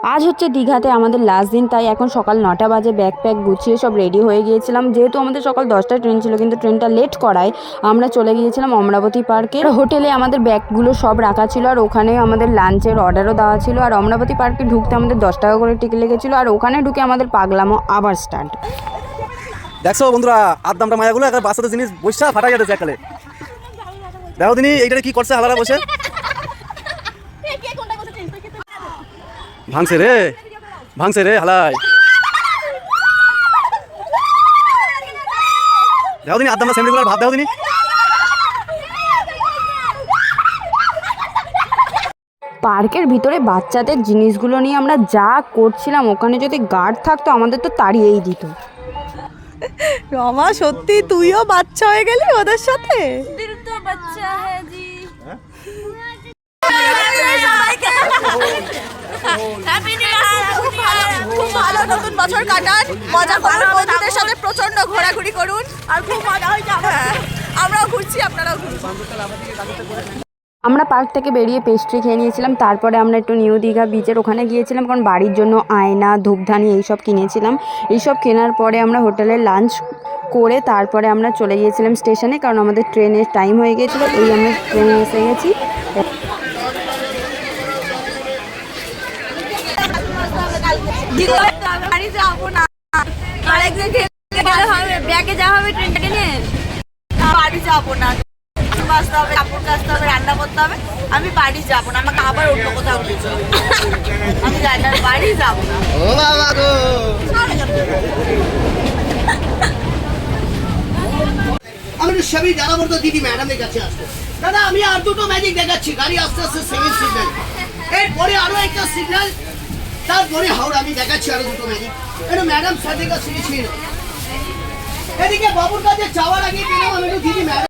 আজ হচ্ছে দীঘাতে আমাদের লাস্ট দিন, তাই এখন সকাল 9টা বাজে। ব্যাগ প্যাক গুছিয়ে সব রেডি হয়ে গিয়েছিলাম। যেহেতু আমাদের সকাল 10টায় ট্রেন ছিল, কিন্তু ট্রেনটা লেট করায় আমরা চলে গিয়েছিলাম অমরাবতী পার্কে। হোটেলে আমাদের ব্যাগগুলো সব রাখা ছিল, আর ওখানে আমাদের লাঞ্চের অর্ডারও দেওয়া ছিল। আর অমরাবতী পার্কে ঢুকতে আমাদের 10 টাকা করে টিকিট লেগেছিলো, আর ওখানে ঢুকে আমাদের পাগলামো আবার স্টার্ট। দেখছো বন্ধুরা, আদামটা মায়াগুলো একটা বাচ্চাদের জিনিস বসা ফাটা গেছে একালে। দেখো দিনি এইটা কি করছে হালারা বসে, ভাঙছে রে ভাঙছে রে হালাই। দেখো দিনি আদামটা সেমনি ভাব, দেখো দিনি। পার্কের ভিতরে বাচ্চাদের জিনিসগুলো নিয়ে আমরা যা করছিলাম, ওখানে যদি গার্ড থাকতো আমাদের তো তাড়িয়েই দিত। রমা, সত্যি তুইও বাচ্চা হয়ে গেলি ওদের সাথে? খুব ভালো নতুন বছর কাটান, মজা করুন, বন্ধুদের সাথে প্রচন্ড ঘোরাঘুরি করুন, আর খুব মজা হয়ে যাবে। আমরাও ঘুরছি, আপনারাও ঘুরছি। আমরা পার্ক থেকে বেরিয়ে পেস্ট্রি খেয়ে নিয়েছিলাম। তারপরে আমরা একটু নিউ দীঘা বিচের ওখানে গিয়েছিলাম, কারণ বাড়ির জন্য আয়না, ধূপধানি এইসব কিনেছিলাম। এইসব কেনার পরে আমরা হোটেলে লাঞ্চ করে তারপরে আমরা চলে গিয়েছিলাম স্টেশনে, কারণ আমাদের ট্রেনের টাইম হয়ে গিয়েছিলো। এই আমরা ট্রেনে এসে গেছি। বাড়ি যাবো না, আরেকদিন গেলে হবে, ব্যাগে যাওয়া হবে ট্রেনটাকে নিয়ে। বাড়ি যাবো না, বাঁচতে হবে, কাপড় কাচতে হবে, রান্না করতে হবে। আমি বাড়ি যাবো না, আমাকে আবার অন্য কোথাও কিছু, আমি জানি না, বাড়ি যাবো না। ও বাবা গো, আমি তো সবই জানাবো তো দিদি ম্যাডামের কাছে আসবো। দাদা আমি আর দুটো ম্যাজিক দেখাচ্ছি, গাড়ি আস্তে আস্তে সেকেন্ড সিগন্যাল, এরপরে আরো একটা সিগন্যাল, তারপরে হাওড়া। আমি দেখাচ্ছি আরো দুটো ম্যাজিক। একটু ম্যাডাম সাথে কাছে ছিল, এদিকে বাবুর কাছে যাওয়ার আগে পেলাম আমি একটু দিদি ম্যাডাম